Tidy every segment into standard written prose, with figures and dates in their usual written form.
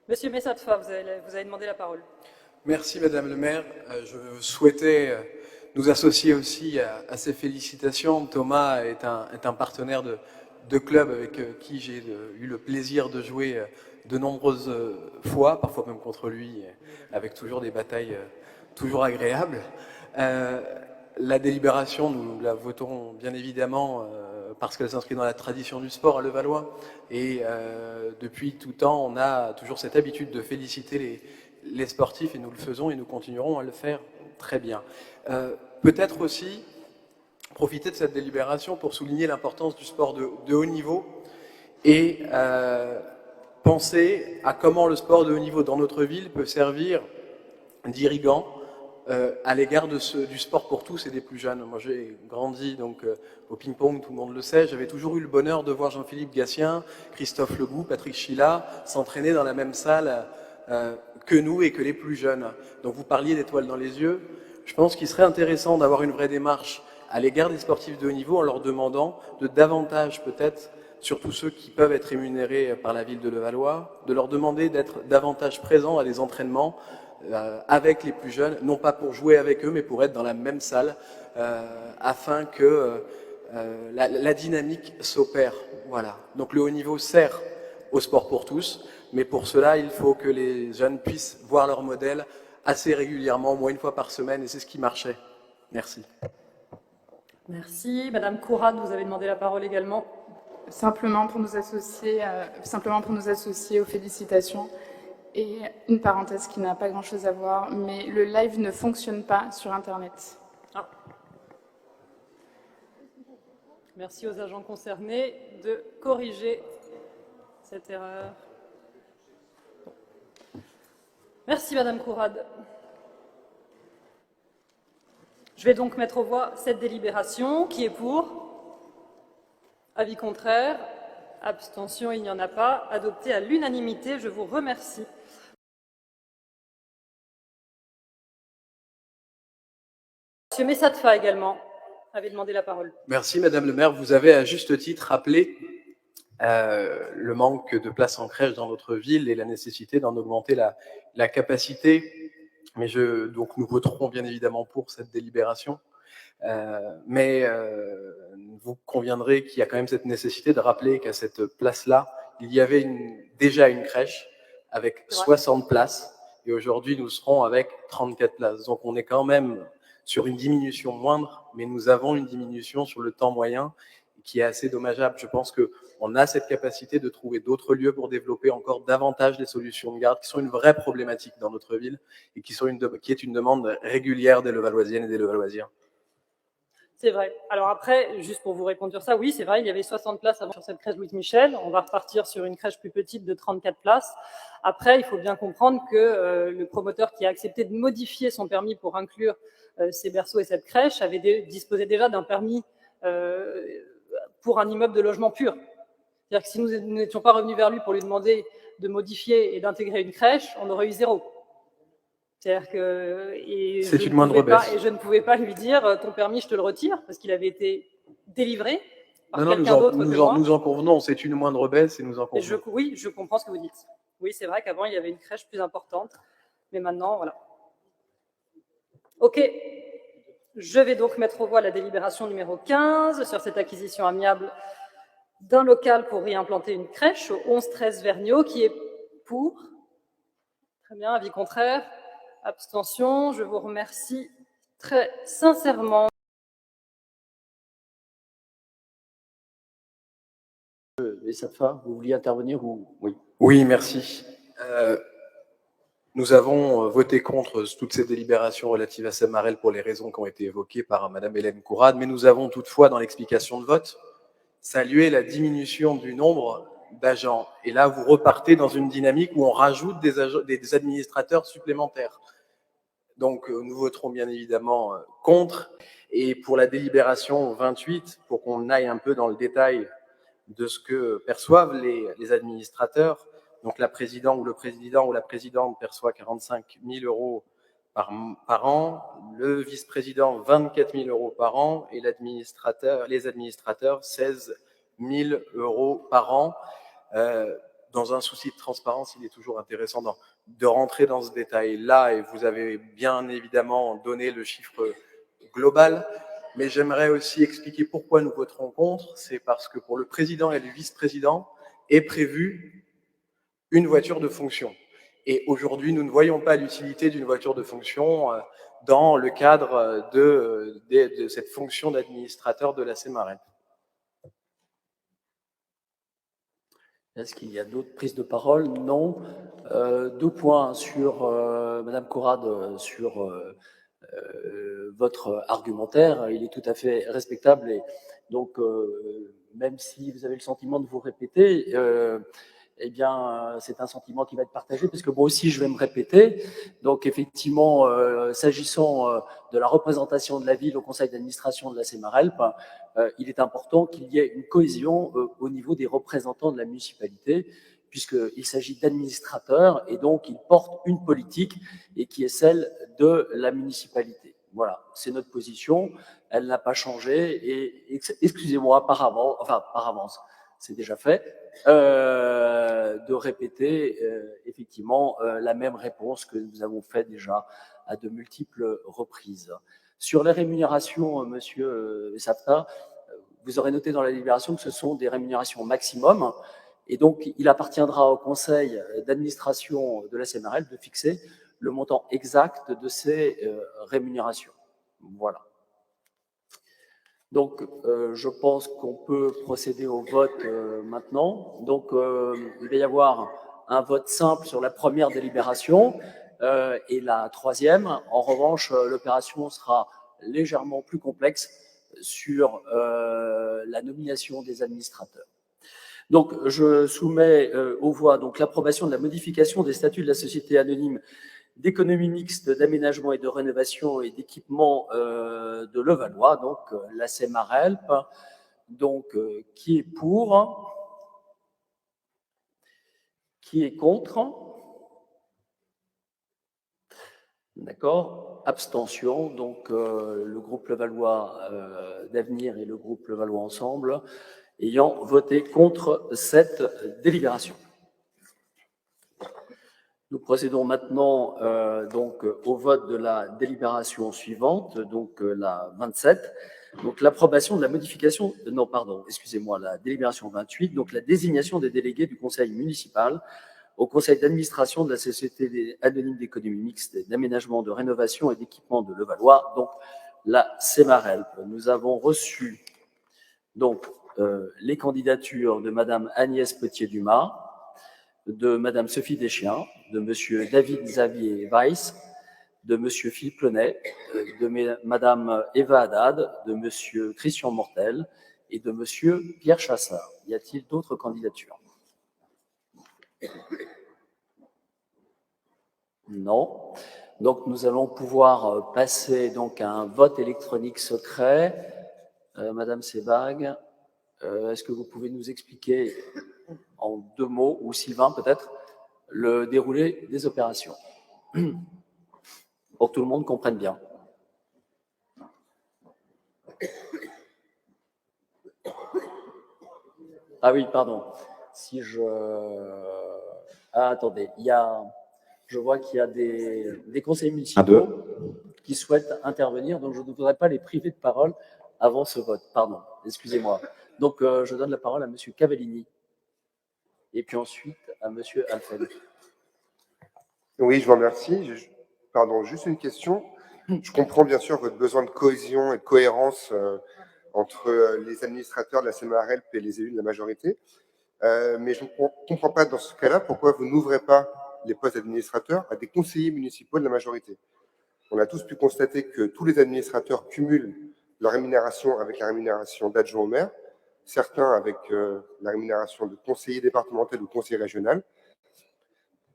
Monsieur Messatfa, vous avez demandé la parole. Merci Madame le maire. Je souhaitais nous associer aussi à ces félicitations. Thomas est un partenaire de club avec qui j'ai eu le plaisir de jouer de nombreuses fois, parfois même contre lui, avec toujours des batailles toujours agréables. Euh, la délibération, nous la votons bien évidemment parce qu'elle s'inscrit dans la tradition du sport à Levallois. Et depuis tout temps, on a toujours cette habitude de féliciter les sportifs et nous le faisons et nous continuerons à le faire très bien. Peut-être aussi profiter de cette délibération pour souligner l'importance du sport de haut niveau et penser à comment le sport de haut niveau dans notre ville peut servir d'irrigant à l'égard du sport pour tous et des plus jeunes. Moi, j'ai grandi donc au ping-pong, tout le monde le sait. J'avais toujours eu le bonheur de voir Jean-Philippe Gatien, Christophe Legout, Patrick Chila s'entraîner dans la même salle que nous et que les plus jeunes. Donc vous parliez d'étoiles dans les yeux. Je pense qu'il serait intéressant d'avoir une vraie démarche à l'égard des sportifs de haut niveau en leur demandant de davantage peut-être, surtout ceux qui peuvent être rémunérés par la ville de Levallois, de leur demander d'être davantage présents à des entraînements avec les plus jeunes, non pas pour jouer avec eux, mais pour être dans la même salle, afin que la dynamique s'opère. Voilà. Donc le haut niveau sert au sport pour tous, mais pour cela, il faut que les jeunes puissent voir leur modèle assez régulièrement, au moins une fois par semaine, et c'est ce qui marchait. Merci. Merci. Madame Courade, vous avez demandé la parole également. Simplement pour nous associer aux félicitations. Et une parenthèse qui n'a pas grand-chose à voir, mais le live ne fonctionne pas sur Internet. Ah. Merci aux agents concernés de corriger cette erreur. Merci Madame Courade. Je vais donc mettre aux voix cette délibération. Qui est pour? Avis contraire? Abstention, il n'y en a pas. Adopté à l'unanimité, je vous remercie. Monsieur Messatfa également avait demandé la parole. Merci Madame le maire. Vous avez à juste titre rappelé le manque de places en crèche dans notre ville et la nécessité d'en augmenter la capacité. Mais donc nous voterons bien évidemment pour cette délibération. Mais vous conviendrez qu'il y a quand même cette nécessité de rappeler qu'à cette place-là, il y avait déjà une crèche avec 60 places et aujourd'hui nous serons avec 34 places. Donc on est quand même sur une diminution moindre, mais nous avons une diminution sur le temps moyen qui est assez dommageable. Je pense qu'on a cette capacité de trouver d'autres lieux pour développer encore davantage des solutions de garde qui sont une vraie problématique dans notre ville et qui est une demande régulière des Levalloisiennes et des Levalloisiens. C'est vrai. Alors après, juste pour vous répondre sur ça, oui, c'est vrai, il y avait 60 places avant sur cette crèche Louis Michel. On va repartir sur une crèche plus petite de 34 places. Après, il faut bien comprendre que le promoteur qui a accepté de modifier son permis pour inclure ces berceaux et cette crèche disposait déjà d'un permis pour un immeuble de logement pur. C'est-à-dire que si nous n'étions pas revenus vers lui pour lui demander de modifier et d'intégrer une crèche, on aurait eu 0. C'est-à-dire que c'est une moindre baisse. Et je ne pouvais pas lui dire ton permis, je te le retire, parce qu'il avait été délivré par quelqu'un d'autre que moi. Nous en convenons, c'est une moindre baisse et nous en convenons. Oui, je comprends ce que vous dites. Oui, c'est vrai qu'avant, il y avait une crèche plus importante, mais maintenant, voilà. OK. Je vais donc mettre aux voix la délibération numéro 15 sur cette acquisition amiable d'un local pour réimplanter une crèche au 11-13 Vergniaud, qui est pour. Très bien, avis contraire. Abstention, je vous remercie très sincèrement. Messatfa, vous vouliez intervenir ou oui? Oui, merci. Nous avons voté contre toutes ces délibérations relatives à Samarel pour les raisons qui ont été évoquées par Madame Hélène Courade, mais nous avons toutefois, dans l'explication de vote, salué la diminution du nombre d'agents. Et là, vous repartez dans une dynamique où on rajoute des administrateurs supplémentaires. Donc, nous voterons bien évidemment contre. Et pour la délibération 28, pour qu'on aille un peu dans le détail de ce que perçoivent les administrateurs, donc la présidente ou le président ou la présidente perçoit 45 000 euros par an, le vice-président 24 000 euros par an et les administrateurs 16 000 euros par an. dans un souci de transparence, il est toujours intéressant de rentrer dans ce détail-là, et vous avez bien évidemment donné le chiffre global, mais j'aimerais aussi expliquer pourquoi nous voterons contre. C'est parce que pour le président et le vice-président est prévue une voiture de fonction. Et aujourd'hui, nous ne voyons pas l'utilité d'une voiture de fonction dans le cadre de cette fonction d'administrateur de la CEMAREP. Est-ce qu'il y a d'autres prises de parole? Non. 2 points sur Madame Conrad, sur votre argumentaire. Il est tout à fait respectable, et donc même si vous avez le sentiment de vous répéter, eh bien, c'est un sentiment qui va être partagé, parce que moi aussi, je vais me répéter. Donc, effectivement, s'agissant de la représentation de la ville au conseil d'administration de la CEMARELP, il est important qu'il y ait une cohésion au niveau des représentants de la municipalité, puisqu'il s'agit d'administrateurs, et donc ils portent une politique, et qui est celle de la municipalité. Voilà, c'est notre position, elle n'a pas changé, et excusez-moi par avance, c'est déjà fait, de répéter effectivement la même réponse que nous avons fait déjà à de multiples reprises. Sur les rémunérations, monsieur Sapta, vous aurez noté dans la délibération que ce sont des rémunérations maximum, et donc il appartiendra au conseil d'administration de la CEMARELP de fixer le montant exact de ces rémunérations. Voilà. Donc, je pense qu'on peut procéder au vote maintenant. Donc, il va y avoir un vote simple sur la première délibération et la troisième. En revanche, l'opération sera légèrement plus complexe sur la nomination des administrateurs. Donc, je soumets aux voix donc l'approbation de la modification des statuts de la société anonyme d'économie mixte, d'aménagement et de rénovation et d'équipement de Levallois, donc la CEMARELP. Donc, qui est pour? Qui est contre? D'accord. Abstention. Donc, le groupe Levallois d'Avenir et le groupe Levallois Ensemble ayant voté contre cette délibération. Nous procédons maintenant donc au vote de la délibération suivante, donc la 27. Donc l'approbation de la modification, non pardon, excusez-moi, la délibération 28, donc la désignation des délégués du conseil municipal au conseil d'administration de la société anonyme d'économie mixte, d'aménagement, de rénovation et d'équipement de Levallois, donc la CEMARELP. Nous avons reçu donc les candidatures de Madame Agnès Potier-Dumas, de Madame Sophie Deschiens, de Monsieur David Xavier Weiss, de Monsieur Philippe Lenet, de Madame Eva Haddad, de Monsieur Christian Mortel et de Monsieur Pierre Chassard. Y a-t-il d'autres candidatures? Non. Donc nous allons pouvoir passer donc à un vote électronique secret. Madame Sebag, est-ce que vous pouvez nous expliquer en 2 mots, ou Sylvain peut-être, le déroulé des opérations, pour que tout le monde comprenne bien. Ah oui, pardon. Si je... Ah, attendez, je vois qu'il y a des conseillers municipaux qui souhaitent intervenir, donc je ne voudrais pas les priver de parole avant ce vote. Pardon, excusez-moi. Donc, je donne la parole à Monsieur Cavallini. Et puis ensuite à Monsieur Alphen. Oui, je vous remercie. Pardon, juste une question. Je comprends bien sûr votre besoin de cohésion et de cohérence entre les administrateurs de la CEMARELP et les élus de la majorité. Mais je ne comprends pas dans ce cas-là pourquoi vous n'ouvrez pas les postes d'administrateurs à des conseillers municipaux de la majorité. On a tous pu constater que tous les administrateurs cumulent leur rémunération avec la rémunération d'adjoint au maire, certains avec la rémunération de conseiller départemental ou conseiller régional.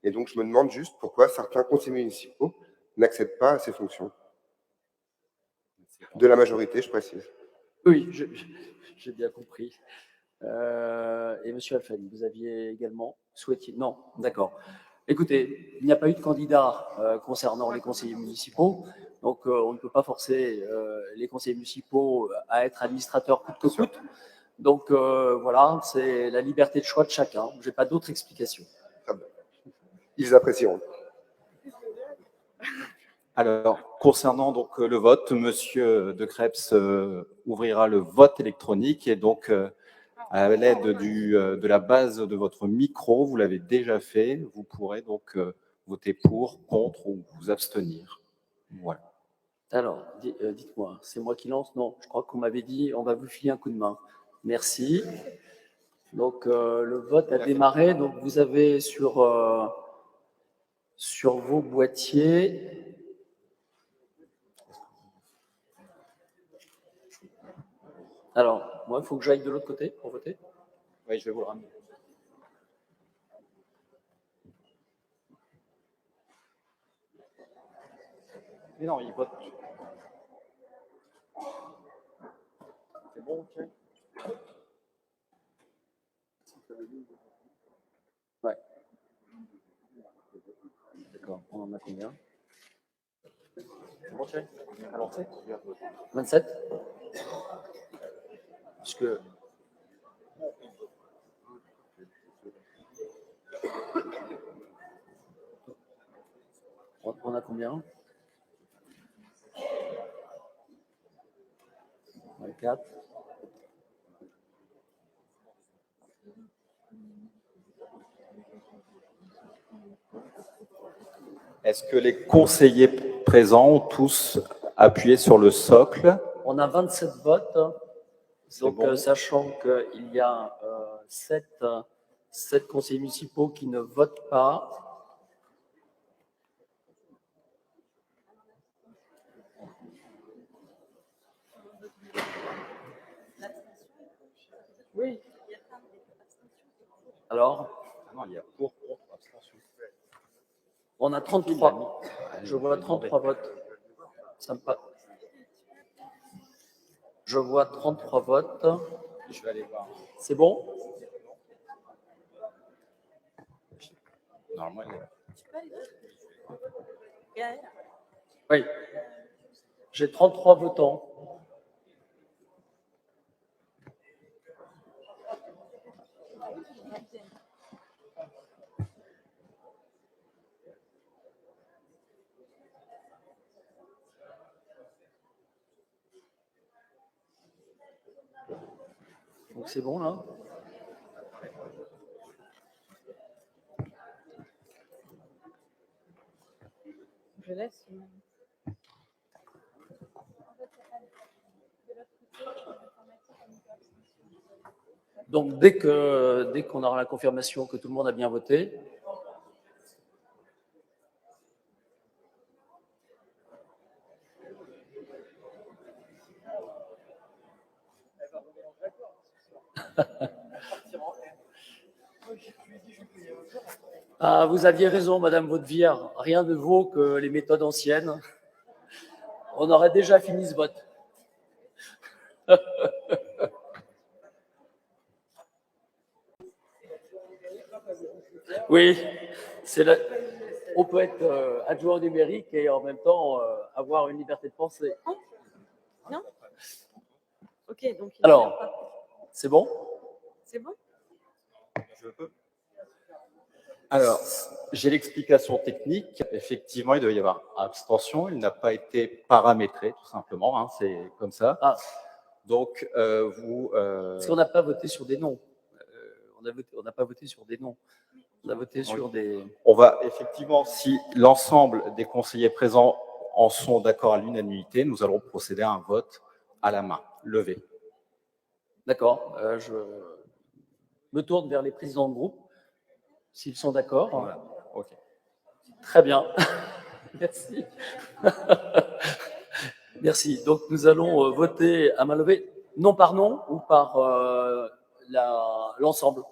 Et donc, je me demande juste pourquoi certains conseillers municipaux n'accèdent pas à ces fonctions. De la majorité, je précise. Oui, j'ai bien compris. Et Monsieur Alphen, vous aviez également souhaité... Non, d'accord. Écoutez, il n'y a pas eu de candidat concernant les conseillers municipaux, donc on ne peut pas forcer les conseillers municipaux à être administrateurs coûte que coûte. Donc voilà, c'est la liberté de choix de chacun. Je n'ai pas d'autre explication. Très bien. Ils apprécieront. Alors, concernant donc le vote, Monsieur De Crepes ouvrira le vote électronique et donc à l'aide de la base de votre micro, vous l'avez déjà fait, vous pourrez donc voter pour, contre ou vous abstenir. Voilà. Alors, dites-moi, c'est moi qui lance? Non, je crois qu'on m'avait dit, on va vous filer un coup de main. Merci. Donc, le vote a démarré. Donc, vous avez sur vos boîtiers... Alors, moi, il faut que j'aille de l'autre côté pour voter? Oui, je vais vous le ramener. Mais non, il vote. C'est bon, ok. Ouais. D'accord, on en a combien? C'est bon, ok. Alors, 27? Puisque... On a combien? 24. Est-ce que les conseillers présents ont tous appuyé sur le socle? On a 27 votes. Donc, bon. sachant qu'il y a 7 conseillers municipaux qui ne votent pas. Oui. Alors, Non, il y a pour, abstention. on a 33. Je vois 33 votes. Ça me pa- Je vois 33 votes. Je vais aller voir. C'est bon? Normalement, il est là. Oui. J'ai 33 votants. Donc c'est bon là? Je laisse. Donc dès qu'on aura la confirmation que tout le monde a bien voté, ah, vous aviez raison, Madame Vaudevière, rien ne vaut que les méthodes anciennes. On aurait déjà fini ce vote. Oui, on peut être adjoint numérique et en même temps avoir une liberté de pensée. Non? Ok, donc. Alors, c'est bon? C'est bon? Alors, j'ai l'explication technique. Effectivement, il doit y avoir abstention. Il n'a pas été paramétré, tout simplement. Hein, c'est comme ça. Ah. Donc, Parce qu'on n'a pas voté sur des noms. On n'a pas voté sur des noms. On a voté sur des... On va effectivement, si l'ensemble des conseillers présents en sont d'accord à l'unanimité, nous allons procéder à un vote à la main, levé. D'accord. Je me tourne vers les présidents de groupe, s'ils sont d'accord. Voilà. Ok. Très bien. Merci. Merci. Donc, nous allons voter à main levée, non par nom ou par l'ensemble.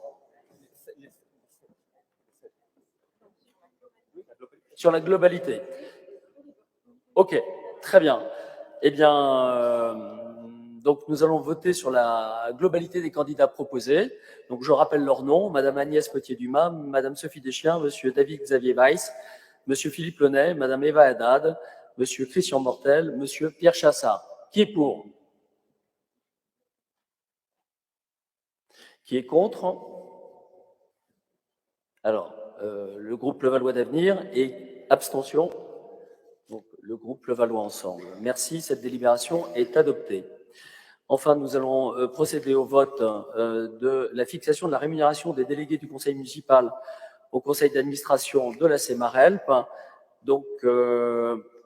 Sur la globalité. Ok, très bien. Eh bien, donc nous allons voter sur la globalité des candidats proposés. Donc je rappelle leurs noms, Madame Agnès Potier-Dumas, Madame Sophie Deschien, Monsieur David Xavier Weiss, Monsieur Philippe Launay, Madame Eva Haddad, Monsieur Christian Mortel, Monsieur Pierre Chassard. Qui est pour? Qui est contre? Alors, le groupe Levallois d'Avenir et abstention. Donc, le groupe Levallois Ensemble. Merci, cette délibération est adoptée. Enfin, nous allons procéder au vote de la fixation de la rémunération des délégués du conseil municipal au conseil d'administration de la Semarelp. Donc,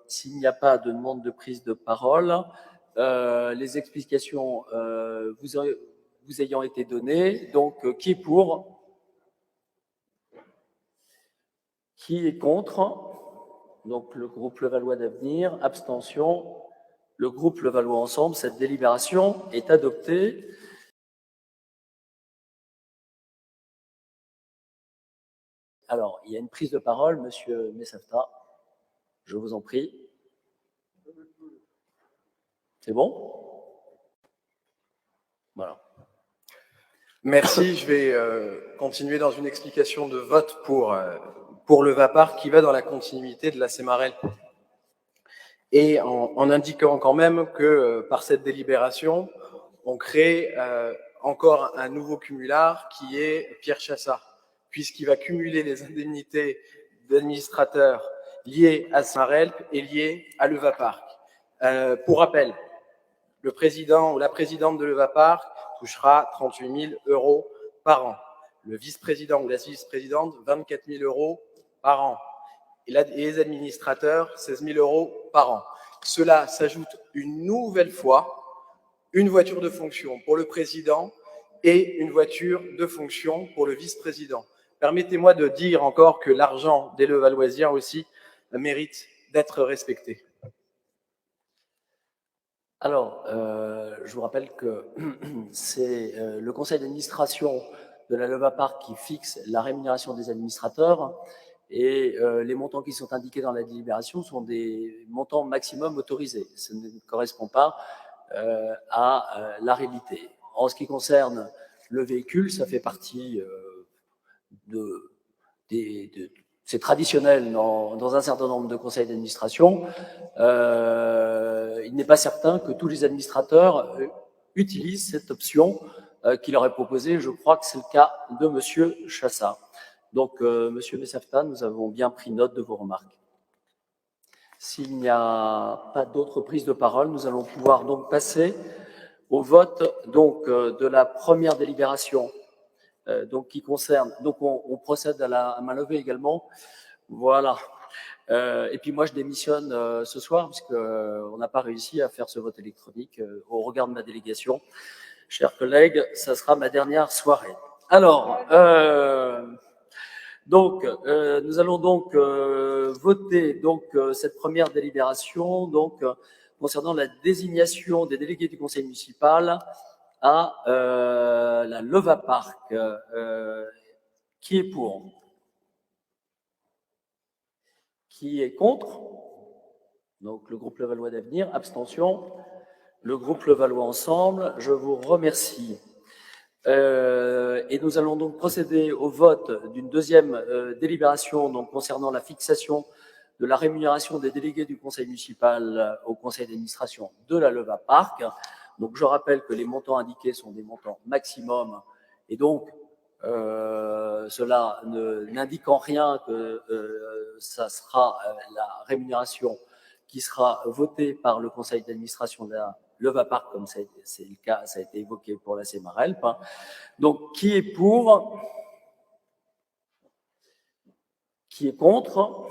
s'il n'y a pas de demande de prise de parole, les explications vous ayant été données, donc qui est pour? Qui est contre? Donc, le groupe Levallois d'Avenir, abstention. Le groupe Levallois Ensemble, cette délibération est adoptée. Alors, il y a une prise de parole, Monsieur Messafta. Je vous en prie. C'est bon? Voilà. Merci, je vais continuer dans une explication de vote pour le Vapar qui va dans la continuité de la Semarelp. Et en indiquant quand même que par cette délibération, on crée encore un nouveau cumulard qui est Pierre Chassat, puisqu'il va cumuler les indemnités d'administrateurs liées à Semarelp et liées à Levapark. Pour rappel, le président ou la présidente de Levapark touchera 38 000 € par an. Le vice-président ou la vice-présidente, 24 000 € par an. Et les administrateurs, 16 000 € par an. Cela s'ajoute une nouvelle fois une voiture de fonction pour le président et une voiture de fonction pour le vice-président. Permettez-moi de dire encore que l'argent des Levalloisiens aussi mérite d'être respecté. Alors, je vous rappelle que c'est le conseil d'administration de la Levapark qui fixe la rémunération des administrateurs et les montants qui sont indiqués dans la délibération sont des montants maximum autorisés. Ça ne correspond pas à la réalité. En ce qui concerne le véhicule, ça fait partie c'est traditionnel dans un certain nombre de conseils d'administration. Il n'est pas certain que tous les administrateurs utilisent cette option qui leur est proposée. Je crois que c'est le cas de Monsieur Chassat. Donc, Monsieur Messafta, nous avons bien pris note de vos remarques. S'il n'y a pas d'autres prises de parole, nous allons pouvoir donc passer au vote donc, de la première délibération. Donc qui concerne, donc on procède à la main levée également, voilà. Et puis moi je démissionne ce soir puisque on n'a pas réussi à faire ce vote électronique au regard de ma délégation. Chers collègues, ça sera ma dernière soirée. Alors, donc nous allons donc voter donc cette première délibération donc concernant la désignation des délégués du conseil municipal à la Levapark. Qui est pour? Qui est contre? Donc le groupe Levallois d'Avenir, abstention. Le groupe Levallois Ensemble, je vous remercie. Et nous allons donc procéder au vote d'une deuxième délibération donc concernant la fixation de la rémunération des délégués du conseil municipal au conseil d'administration de la Levapark. Donc, je rappelle que les montants indiqués sont des montants maximum et donc cela n'indique en rien que ça sera la rémunération qui sera votée par le conseil d'administration de la Levapark, comme c'est le cas, ça a été évoqué pour la Semarelp. Donc, qui est pour? Qui est contre?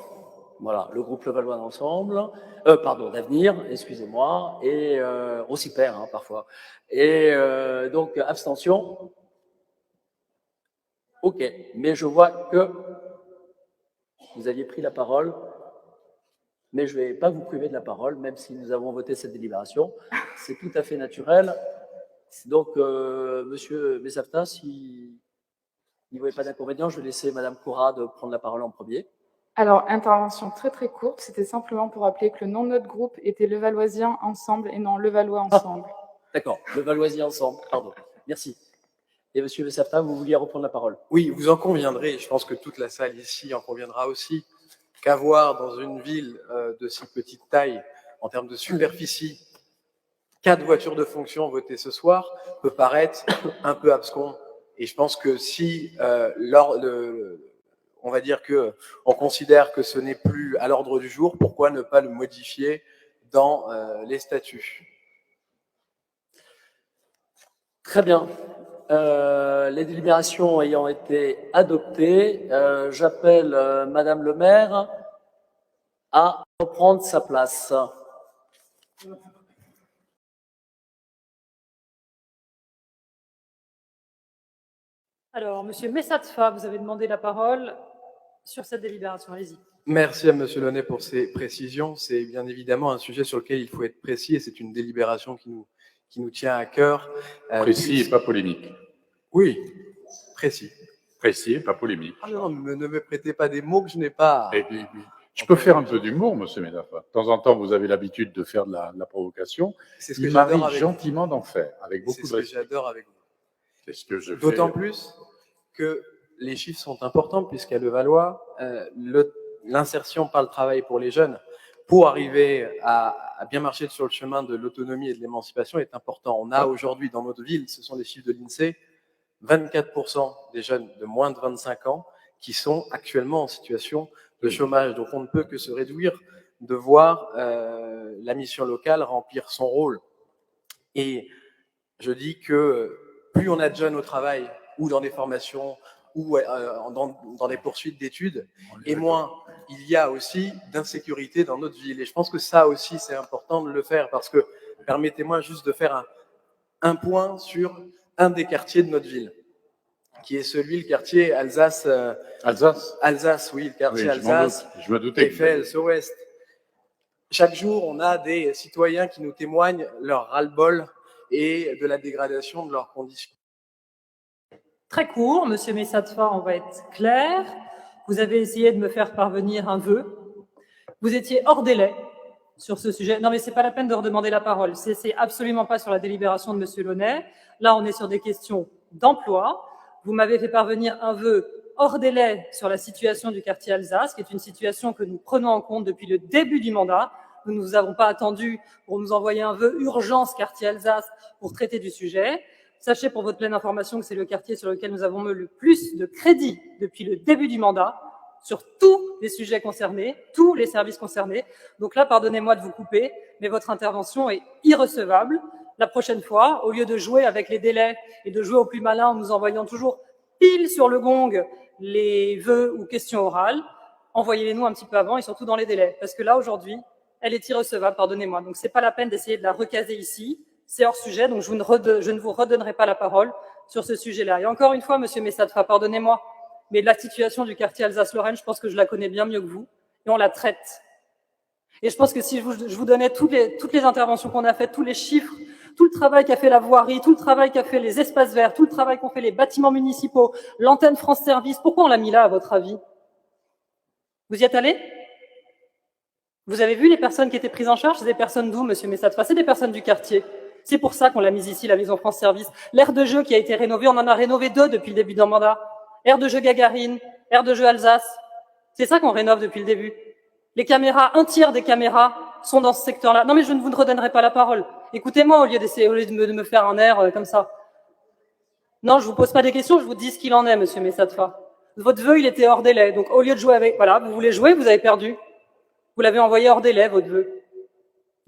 Voilà, le groupe Levallois d'Ensemble, d'Avenir, excusez-moi, et on s'y perd hein, parfois. Et donc, abstention. Ok, mais je vois que vous aviez pris la parole, mais je ne vais pas vous priver de la parole, même si nous avons voté cette délibération. C'est tout à fait naturel. Donc, Monsieur Messafta, si vous n'avez pas d'inconvénient, je vais laisser Madame Courade prendre la parole en premier. Alors, intervention très très courte, c'était simplement pour rappeler que le nom de notre groupe était Levalloisiens Ensemble et non Levallois Ensemble. D'accord, Levalloisiens Ensemble, pardon. Merci. Et Monsieur Messafta, vous vouliez reprendre la parole? Oui, vous en conviendrez, je pense que toute la salle ici en conviendra aussi, qu'avoir dans une ville de si petite taille, en termes de superficie, 4 voitures de fonction votées ce soir peut paraître un peu abscon Et je pense que si on va dire que on considère que ce n'est plus à l'ordre du jour, pourquoi ne pas le modifier dans les statuts? Très bien. Les délibérations ayant été adoptées, j'appelle Madame le maire à reprendre sa place. Alors, Monsieur Messatfa, vous avez demandé la parole sur cette délibération. Allez-y. Merci à Monsieur Launay pour ces précisions. C'est bien évidemment un sujet sur lequel il faut être précis et c'est une délibération qui nous tient à cœur. Précis et pas polémique. Oui, précis. Précis et pas polémique. Ah non, ne me prêtez pas des mots que je n'ai pas. Et puis, je peux faire un peu d'humour, monsieur Medafa. De temps en temps, vous avez l'habitude de faire de la provocation. C'est ce que Il j'adore m'arrive avec gentiment d'en faire, avec beaucoup C'est de ce que respect. j'adore avec vous. C'est ce que je fais. D'autant plus que les chiffres sont importants puisqu'à Levallois, l'insertion par le travail pour les jeunes, pour arriver à bien marcher sur le chemin de l'autonomie et de l'émancipation est important. On a aujourd'hui dans notre ville, ce sont les chiffres de l'INSEE, 24% des jeunes de moins de 25 ans qui sont actuellement en situation de chômage. Donc on ne peut que se réjouir de voir la mission locale remplir son rôle. Et je dis que plus on a de jeunes au travail ou dans des formations ou dans des poursuites d'études, et moins il y a aussi d'insécurité dans notre ville. Et je pense que ça aussi, c'est important de le faire parce que, permettez-moi juste de faire un point sur un des quartiers de notre ville, qui est le quartier Alsace. Alsace, oui, le quartier Alsace. Je me doutais. Eiffel-Ouest. Chaque jour, on a des citoyens qui nous témoignent leur ras-le-bol et de la dégradation de leurs conditions. Très court, Monsieur Messatfa, on va être clair. Vous avez essayé de me faire parvenir un vœu. Vous étiez hors délai sur ce sujet. Non, mais c'est pas la peine de redemander la parole. C'est absolument pas sur la délibération de Monsieur Launay. Là, on est sur des questions d'emploi. Vous m'avez fait parvenir un vœu hors délai sur la situation du quartier Alsace, qui est une situation que nous prenons en compte depuis le début du mandat. Nous ne vous avons pas attendu pour nous envoyer un vœu urgence quartier Alsace pour traiter du sujet. Sachez pour votre pleine information que c'est le quartier sur lequel nous avons mis le plus de crédit depuis le début du mandat, sur tous les sujets concernés, tous les services concernés. Donc là, pardonnez-moi de vous couper, mais votre intervention est irrecevable. La prochaine fois, au lieu de jouer avec les délais et de jouer au plus malin en nous envoyant toujours pile sur le gong les vœux ou questions orales, envoyez-les-nous un petit peu avant et surtout dans les délais. Parce que là, aujourd'hui, elle est irrecevable, pardonnez-moi. Donc c'est pas la peine d'essayer de la recaser ici. C'est hors sujet, donc je ne vous redonnerai pas la parole sur ce sujet-là. Et encore une fois, Monsieur Messatfa, pardonnez-moi, mais la situation du quartier Alsace-Lorraine, je pense que je la connais bien mieux que vous, et on la traite. Et je pense que si je vous donnais toutes les interventions qu'on a faites, tous les chiffres, tout le travail qu'a fait la voirie, tout le travail qu'a fait les espaces verts, tout le travail qu'ont fait les bâtiments municipaux, l'antenne France Service, pourquoi on l'a mis là, à votre avis? Vous y êtes allé? Vous avez vu les personnes qui étaient prises en charge? C'est des personnes d'où, Monsieur Messatfa? C'est des personnes du quartier. C'est pour ça qu'on l'a mise ici, la maison France Service. L'aire de jeu qui a été rénovée, on en a rénové 2 depuis le début d'un mandat. Aire de jeu Gagarine, aire de jeu Alsace. C'est ça qu'on rénove depuis le début. Les caméras, un tiers des caméras sont dans ce secteur-là. Non mais je ne vous redonnerai pas la parole. Écoutez-moi au lieu de me faire un air comme ça. Non, je vous pose pas des questions, je vous dis ce qu'il en est, Monsieur Messatfa. Votre vœu, il était hors délai. Donc au lieu de jouer avec, voilà, vous voulez jouer, vous avez perdu. Vous l'avez envoyé hors délai, votre vœu.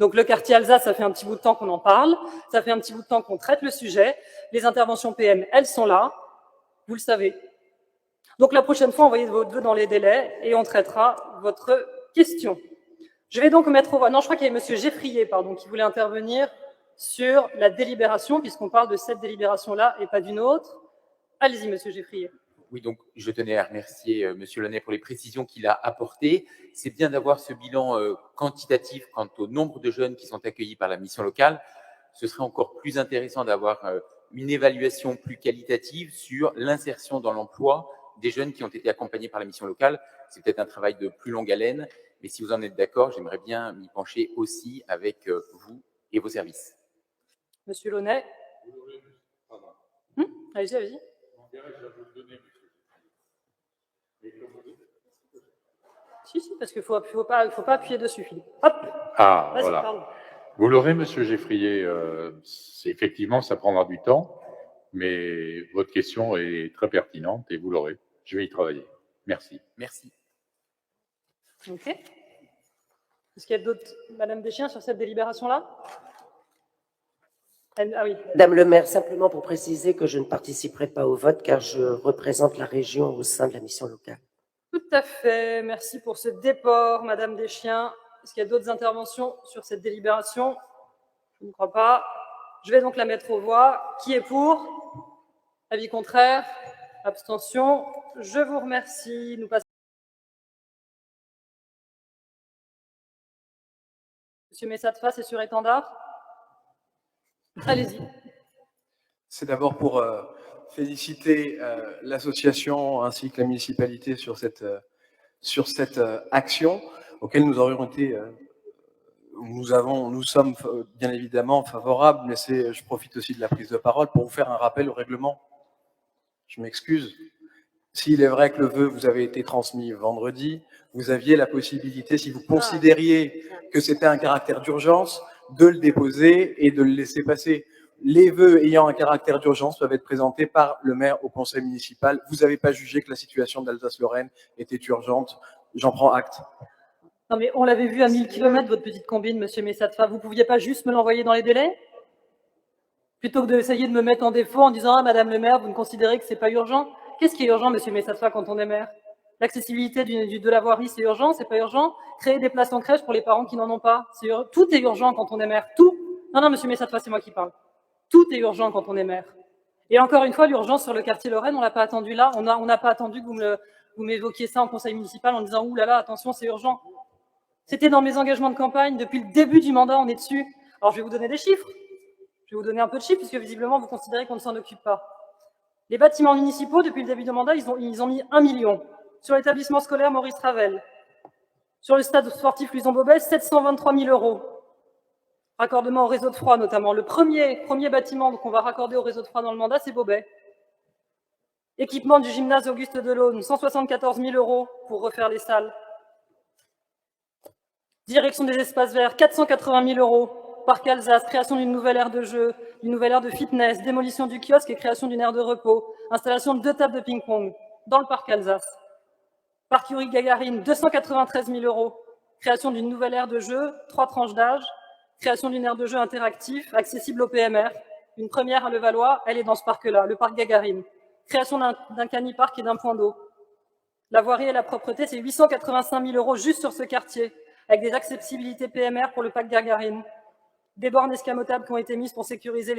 Donc le quartier Alsace, ça fait un petit bout de temps qu'on en parle, ça fait un petit bout de temps qu'on traite le sujet. Les interventions PM, elles sont là, vous le savez. Donc la prochaine fois, envoyez votre vœu dans les délais et on traitera votre question. Je vais donc mettre au voie. Non, je crois qu'il y avait Monsieur Geffrier, qui voulait intervenir sur la délibération, puisqu'on parle de cette délibération-là et pas d'une autre. Allez-y, Monsieur Geffrier. Oui, donc je tenais à remercier Monsieur Launay pour les précisions qu'il a apportées. C'est bien d'avoir ce bilan quantitatif quant au nombre de jeunes qui sont accueillis par la mission locale. Ce serait encore plus intéressant d'avoir une évaluation plus qualitative sur l'insertion dans l'emploi des jeunes qui ont été accompagnés par la mission locale. C'est peut-être un travail de plus longue haleine, mais si vous en êtes d'accord, j'aimerais bien m'y pencher aussi avec vous et vos services. Monsieur Launay. Allez-y, allez-y. Si, parce qu'il ne faut pas appuyer dessus, Philippe. Hop. Ah, voilà. Pardon. Vous l'aurez, Monsieur Geffrier. Effectivement, ça prendra du temps. Mais votre question est très pertinente et vous l'aurez. Je vais y travailler. Merci. Merci. Ok. Est-ce qu'il y a d'autres, Madame Deschiens, sur cette délibération-là? Ah oui. Madame le maire, simplement pour préciser que je ne participerai pas au vote car je représente la région au sein de la mission locale. Tout à fait. Merci pour ce déport, Madame Deschiens. Est-ce qu'il y a d'autres interventions sur cette délibération? Je ne crois pas. Je vais donc la mettre aux voix. Qui est pour? Avis contraire? Abstention? Je vous remercie. Nous passons. Monsieur Messatfa, c'est sur étendard? Allez-y. C'est d'abord pour féliciter l'association ainsi que la municipalité sur cette action auquel nous aurions été, nous sommes bien évidemment favorables, mais je profite aussi de la prise de parole pour vous faire un rappel au règlement. Je m'excuse. S'il est vrai que le vœu vous avait été transmis vendredi, vous aviez la possibilité, si vous considériez que c'était un caractère d'urgence, de le déposer et de le laisser passer. Les vœux ayant un caractère d'urgence peuvent être présentés par le maire au conseil municipal. Vous n'avez pas jugé que la situation d'Alsace-Lorraine était urgente. J'en prends acte. Non mais on l'avait vu à 1000 km, votre petite combine, monsieur Messatfa. Vous ne pouviez pas juste me l'envoyer dans les délais? Plutôt que d'essayer de me mettre en défaut en disant « Ah, madame le maire, vous ne considérez que ce n'est pas urgent ?» Qu'est-ce qui est urgent, monsieur Messatfa, quand on est maire? L'accessibilité de la voirie, c'est urgent, c'est pas urgent? Créer des places en crèche pour les parents qui n'en ont pas, tout est urgent quand on est maire, tout. Non, monsieur Messatfa, c'est moi qui parle. Tout est urgent quand on est maire. Et encore une fois, l'urgence sur le quartier Lorraine, on l'a pas attendu là, on n'a pas attendu que vous m'évoquiez ça en conseil municipal en disant « Ouh là là, attention, c'est urgent ». C'était dans mes engagements de campagne, depuis le début du mandat, on est dessus. Alors je vais vous donner des chiffres. Je vais vous donner un peu de chiffres, puisque visiblement, vous considérez qu'on ne s'en occupe pas. Les bâtiments municipaux, depuis le début du mandat, ils ont mis 1 million. Sur l'établissement scolaire Maurice Ravel. Sur le stade sportif Luison-Bobès, 723 000 €. Raccordement au réseau de froid, notamment. Le premier bâtiment qu'on va raccorder au réseau de froid dans le mandat, c'est Bobet. Équipement du gymnase Auguste Delaune, 174 000 € pour refaire les salles. Direction des espaces verts, 480 000 €. Parc Alsace, création d'une nouvelle aire de jeu, d'une nouvelle aire de fitness, démolition du kiosque et création d'une aire de repos, installation de 2 tables de ping-pong dans le parc Alsace. Parc Yuri Gagarine, 293 000 €. Création d'une nouvelle aire de jeu, 3 tranches d'âge. Création d'une aire de jeu interactif, accessible au PMR. Une première à Levallois, elle est dans ce parc-là, le parc Gagarine. Création d'un cani-parc et d'un point d'eau. La voirie et la propreté, c'est 885 000 € juste sur ce quartier, avec des accessibilités PMR pour le parc Gagarine. Des bornes escamotables qui ont été mises pour sécuriser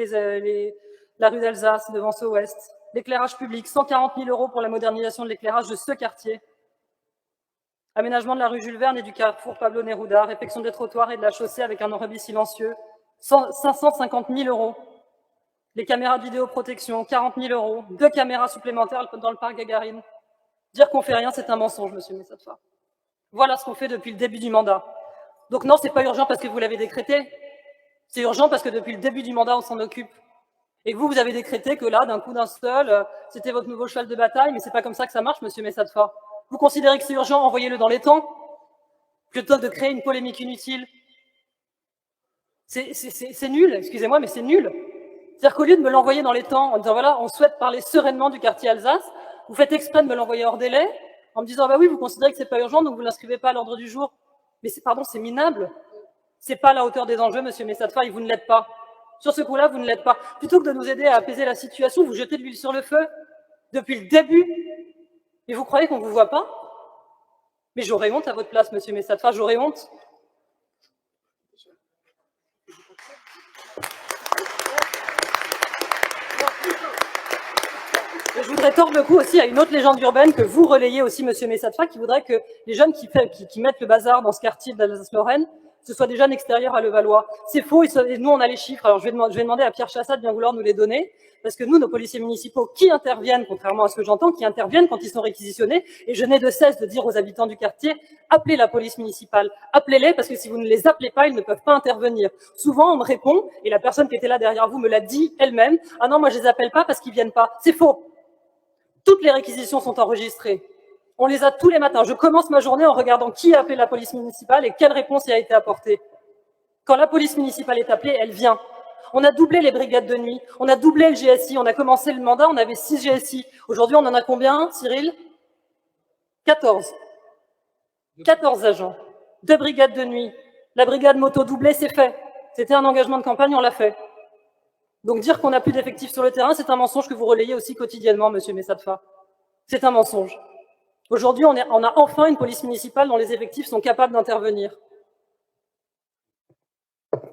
la rue d'Alsace devant Sceaux-Ouest. L'éclairage public, 140 000 € pour la modernisation de l'éclairage de ce quartier. Aménagement de la rue Jules Verne et du carrefour Pablo Neruda, réfection des trottoirs et de la chaussée avec un rebis silencieux, 550 000 €. Les caméras de vidéoprotection, 40 000 €. 2 caméras supplémentaires dans le parc Gagarine. Dire qu'on fait rien, c'est un mensonge, monsieur Messatfa. Voilà ce qu'on fait depuis le début du mandat. Donc non, c'est pas urgent parce que vous l'avez décrété. C'est urgent parce que depuis le début du mandat, on s'en occupe. Et vous avez décrété que là, d'un coup d'un seul, c'était votre nouveau cheval de bataille, mais c'est pas comme ça que ça marche, monsieur Messatfa. Vous considérez que c'est urgent, envoyez-le dans les temps, plutôt que de créer une polémique inutile. C'est nul, excusez-moi, mais c'est nul. C'est-à-dire qu'au lieu de me l'envoyer dans les temps, en disant voilà, on souhaite parler sereinement du quartier Alsace, vous faites exprès de me l'envoyer hors délai, en me disant bah oui, vous considérez que c'est pas urgent, donc vous l'inscrivez pas à l'ordre du jour. Mais c'est minable. C'est pas à la hauteur des enjeux, monsieur Messatfa, et vous ne l'êtes pas. Sur ce coup-là, vous ne l'êtes pas. Plutôt que de nous aider à apaiser la situation, vous jetez de l'huile sur le feu depuis le début. Et vous croyez qu'on ne vous voit pas? Mais j'aurais honte à votre place, monsieur Messatfa, j'aurais honte. Et je voudrais tordre le cou aussi à une autre légende urbaine que vous relayez aussi, monsieur Messatfa, qui voudrait que les jeunes qui mettent le bazar dans ce quartier d'Alsace-Lorraine, ce soit des jeunes extérieurs à Levallois. C'est faux, et nous on a les chiffres. Alors je vais demander à Pierre Chassat de bien vouloir nous les donner, parce que nous, nos policiers municipaux qui interviennent, contrairement à ce que j'entends, qui interviennent quand ils sont réquisitionnés, et je n'ai de cesse de dire aux habitants du quartier, appelez la police municipale, appelez-les, parce que si vous ne les appelez pas, ils ne peuvent pas intervenir. Souvent on me répond, et la personne qui était là derrière vous me l'a dit elle-même, ah non, moi je les appelle pas parce qu'ils viennent pas. C'est faux. Toutes les réquisitions sont enregistrées. On les a tous les matins. Je commence ma journée en regardant qui a appelé la police municipale et quelle réponse y a été apportée. Quand la police municipale est appelée, elle vient. On a doublé les brigades de nuit, on a doublé le GSI, on a commencé le mandat, on avait 6 GSI. Aujourd'hui, on en a combien, Cyril? 14. 14 agents, 2 brigades de nuit. La brigade moto doublée, c'est fait. C'était un engagement de campagne, on l'a fait. Donc dire qu'on n'a plus d'effectifs sur le terrain, c'est un mensonge que vous relayez aussi quotidiennement, monsieur Messatfa. C'est un mensonge. Aujourd'hui, on a enfin une police municipale dont les effectifs sont capables d'intervenir.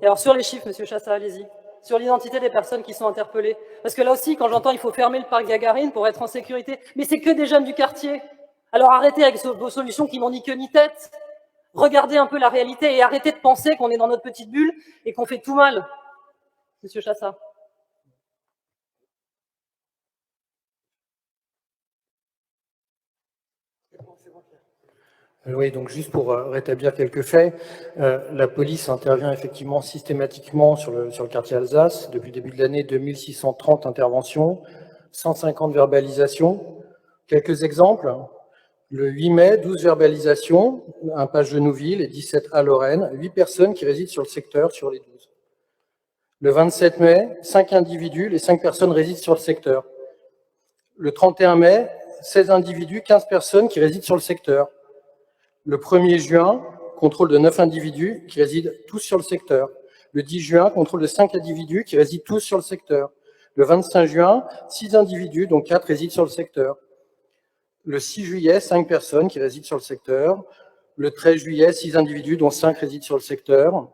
Et alors sur les chiffres, monsieur Chassa, allez-y. Sur l'identité des personnes qui sont interpellées. Parce que là aussi, quand j'entends il faut fermer le parc Gagarine pour être en sécurité, mais c'est que des jeunes du quartier. Alors arrêtez avec vos solutions qui n'ont ni queue ni tête. Regardez un peu la réalité et arrêtez de penser qu'on est dans notre petite bulle et qu'on fait tout mal. Monsieur Chassa. Oui, donc juste pour rétablir quelques faits, la police intervient effectivement systématiquement sur le quartier Alsace. Depuis le début de l'année, 2630 interventions, 150 verbalisations. Quelques exemples. Le 8 mai, 12 verbalisations, un page Genouville et 17 à Lorraine, 8 personnes qui résident sur le secteur sur les 12. Le 27 mai, 5 individus, les 5 personnes résident sur le secteur. Le 31 mai, 16 individus, 15 personnes qui résident sur le secteur. Le 1er juin, contrôle de 9 individus qui résident tous sur le secteur. Le 10 juin, contrôle de 5 individus qui résident tous sur le secteur. Le 25 juin, 6 individus, dont 4 résident sur le secteur. Le 6 juillet, 5 personnes qui résident sur le secteur. Le 13 juillet, 6 individus, dont 5 résident sur le secteur.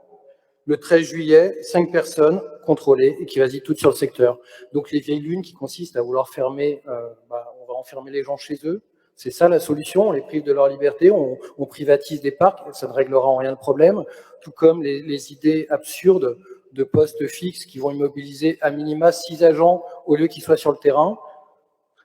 Le 13 juillet, 5 personnes contrôlées et qui résident toutes sur le secteur. Donc les vieilles lunes qui consistent à vouloir fermer, on va enfermer les gens chez eux. C'est ça la solution, on les prive de leur liberté, on privatise des parcs, ça ne réglera en rien le problème, tout comme les idées absurdes de postes fixes qui vont immobiliser à minima 6 agents au lieu qu'ils soient sur le terrain.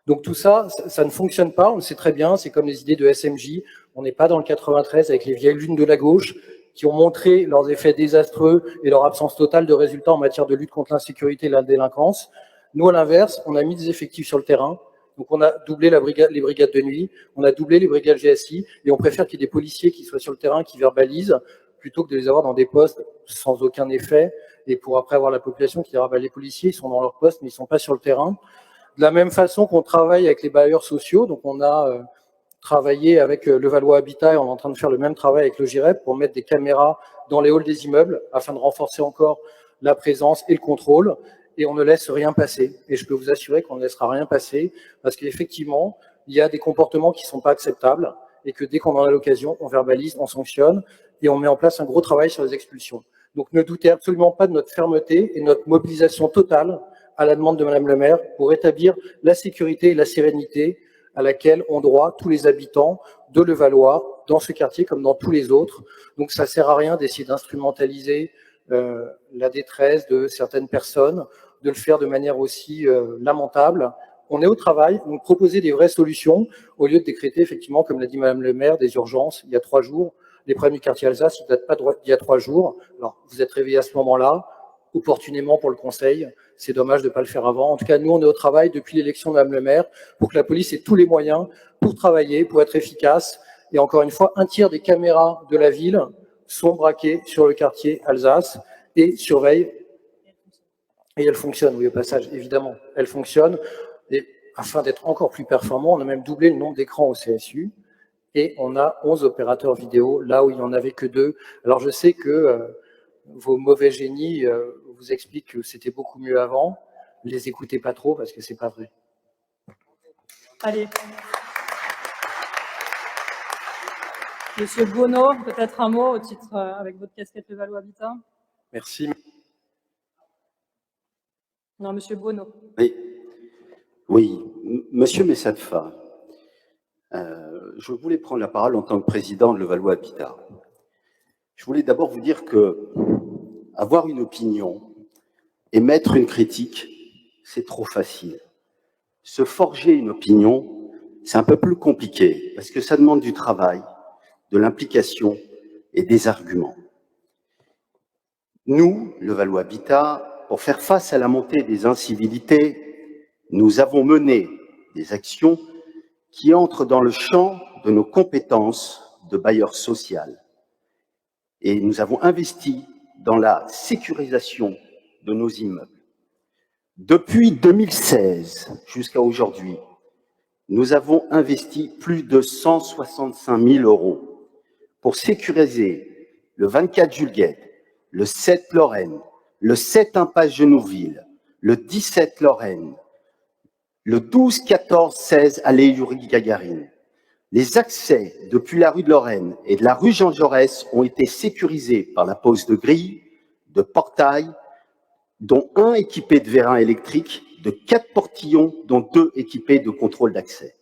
Donc tout ça, ça ne fonctionne pas, on le sait très bien, c'est comme les idées de SMJ, on n'est pas dans le 93 avec les vieilles lunes de la gauche qui ont montré leurs effets désastreux et leur absence totale de résultats en matière de lutte contre l'insécurité et la délinquance. Nous, à l'inverse, on a mis des effectifs sur le terrain. Donc on a doublé les brigades de nuit, on a doublé les brigades GSI, et on préfère qu'il y ait des policiers qui soient sur le terrain, qui verbalisent, plutôt que de les avoir dans des postes sans aucun effet, et pour après avoir la population qui dira les policiers, ils sont dans leur poste, mais ils ne sont pas sur le terrain. De la même façon qu'on travaille avec les bailleurs sociaux, donc on a travaillé avec Levallois Habitat, et on est en train de faire le même travail avec le GIREP pour mettre des caméras dans les halls des immeubles, afin de renforcer encore la présence et le contrôle. Et on ne laisse rien passer. Et je peux vous assurer qu'on ne laissera rien passer, parce qu'effectivement, il y a des comportements qui ne sont pas acceptables, et que dès qu'on en a l'occasion, on verbalise, on sanctionne, et on met en place un gros travail sur les expulsions. Donc ne doutez absolument pas de notre fermeté et notre mobilisation totale à la demande de Madame le maire pour rétablir la sécurité et la sérénité à laquelle ont droit tous les habitants de Levallois, dans ce quartier comme dans tous les autres. Donc ça ne sert à rien d'essayer d'instrumentaliser la détresse de certaines personnes, de le faire de manière aussi lamentable. On est au travail, donc proposer des vraies solutions, au lieu de décréter effectivement, comme l'a dit Madame le maire, des urgences il y a 3 jours. Les problèmes du quartier Alsace, ils ne datent pas d'il y a 3 jours. Alors, vous êtes réveillés à ce moment-là, opportunément pour le Conseil. C'est dommage de ne pas le faire avant. En tout cas, nous, on est au travail depuis l'élection de Madame le maire pour que la police ait tous les moyens pour travailler, pour être efficace. Et encore une fois, 1/3 des caméras de la ville sont braquées sur le quartier Alsace et surveillent. Et elles fonctionnent, oui, au passage, évidemment. Elles fonctionnent. Et afin d'être encore plus performants, on a même doublé le nombre d'écrans au CSU. Et on a 11 opérateurs vidéo, là où il n'y en avait que 2. Alors je sais que vos mauvais génies vous expliquent que c'était beaucoup mieux avant. Ne les écoutez pas trop parce que c'est pas vrai. Allez. Monsieur Bono, peut-être un mot au titre, avec votre casquette Levallois Habitat. Merci. Non, Monsieur Bono. Oui. Monsieur Messatfa, je voulais prendre la parole en tant que président de Levallois Habitat. Je voulais d'abord vous dire que avoir une opinion, émettre une critique, c'est trop facile. Se forger une opinion, c'est un peu plus compliqué, parce que ça demande du travail, de l'implication et des arguments. Nous, Levallois Habitat, pour faire face à la montée des incivilités, nous avons mené des actions qui entrent dans le champ de nos compétences de bailleur social. Et nous avons investi dans la sécurisation de nos immeubles. Depuis 2016 jusqu'à aujourd'hui, nous avons investi plus de 165 000 € pour sécuriser le 24 Jules Guesde, le 7 Lorraine, le 7 impasse Genouville, le 17 Lorraine, le 12, 14, 16 allée Yuri Gagarine. Les accès depuis la rue de Lorraine et de la rue Jean Jaurès ont été sécurisés par la pose de grilles, de portails, dont un équipé de vérins électriques, de 4 portillons, dont 2 équipés de contrôle d'accès.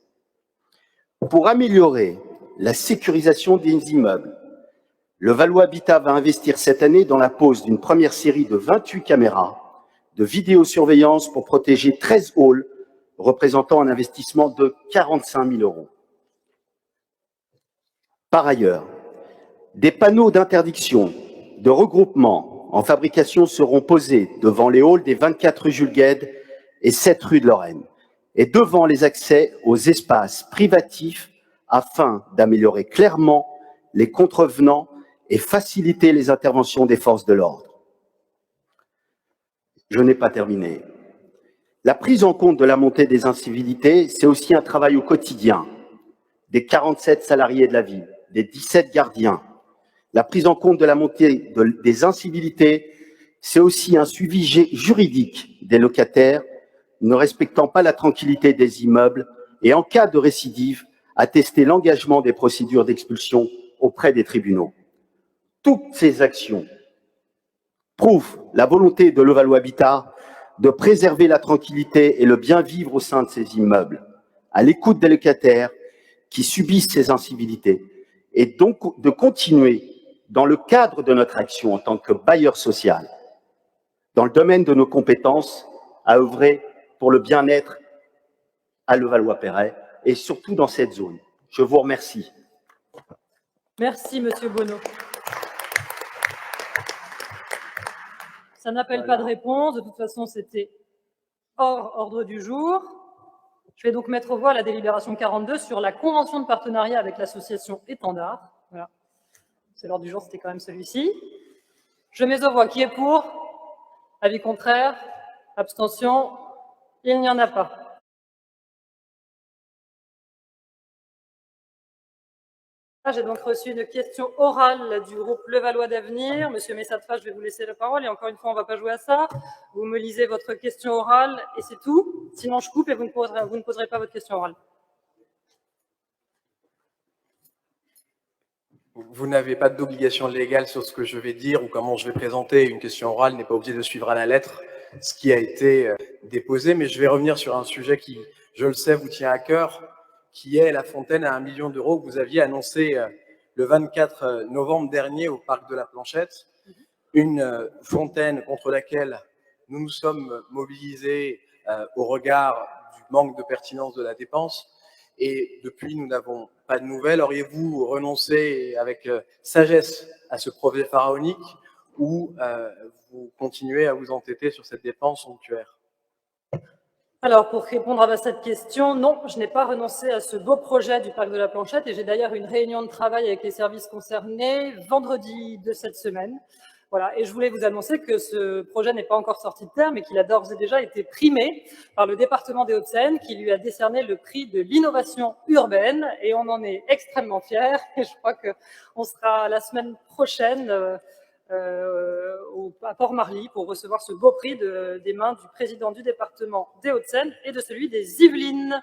Pour améliorer la sécurisation des immeubles, le Valois Habitat va investir cette année dans la pose d'une première série de 28 caméras de vidéosurveillance pour protéger 13 halls, représentant un investissement de 45 000 €. Par ailleurs, des panneaux d'interdiction de regroupement en fabrication seront posés devant les halls des 24 rue Jules Guesde et 7 rue de Lorraine, et devant les accès aux espaces privatifs afin d'améliorer clairement les contrevenants et faciliter les interventions des forces de l'ordre. Je n'ai pas terminé. La prise en compte de la montée des incivilités, c'est aussi un travail au quotidien des 47 salariés de la ville, des 17 gardiens. La prise en compte de la montée des incivilités, c'est aussi un suivi juridique des locataires ne respectant pas la tranquillité des immeubles et, en cas de récidive, attester l'engagement des procédures d'expulsion auprès des tribunaux. Toutes ces actions prouvent la volonté de Levallois Habitat de préserver la tranquillité et le bien-vivre au sein de ces immeubles, à l'écoute des locataires qui subissent ces incivilités, et donc de continuer, dans le cadre de notre action en tant que bailleur social, dans le domaine de nos compétences, à œuvrer pour le bien-être à Levallois-Perret et surtout dans cette zone. Je vous remercie. Merci, Monsieur Bonneau. Ça n'appelle pas de réponse. De toute façon, c'était hors ordre du jour. Je vais donc mettre aux voix la délibération 42 sur la convention de partenariat avec l'association Étendard. Voilà. C'est l'ordre du jour, c'était quand même celui-ci. Je mets aux voix. Qui est pour? Avis contraire? Abstention? Il n'y en a pas. J'ai donc reçu une question orale du groupe Levallois d'Avenir. Monsieur Messatfa, je vais vous laisser la parole. Et encore une fois, on ne va pas jouer à ça. Vous me lisez votre question orale et c'est tout. Sinon, je coupe et vous ne poserez pas votre question orale. Vous n'avez pas d'obligation légale sur ce que je vais dire ou comment je vais présenter. Une question orale n'est pas obligée de suivre à la lettre ce qui a été déposé. Mais je vais revenir sur un sujet qui, je le sais, vous tient à cœur, qui est la fontaine à 1 million d'euros que vous aviez annoncé le 24 novembre dernier au parc de la Planchette. Une fontaine contre laquelle nous nous sommes mobilisés au regard du manque de pertinence de la dépense. Et depuis, nous n'avons pas de nouvelles. Auriez-vous renoncé avec sagesse à ce projet pharaonique ou vous continuez à vous entêter sur cette dépense somptuaire? Alors, pour répondre à cette question, non, je n'ai pas renoncé à ce beau projet du parc de la Planchette et j'ai d'ailleurs une réunion de travail avec les services concernés vendredi de cette semaine. Voilà, et je voulais vous annoncer que ce projet n'est pas encore sorti de terre, mais qu'il a d'ores et déjà été primé par le département des Hauts-de-Seine, qui lui a décerné le prix de l'innovation urbaine, et on en est extrêmement fiers. Et je crois qu'on sera la semaine prochaine à Port-Marly pour recevoir ce beau prix des mains du président du département des Hauts-de-Seine et de celui des Yvelines.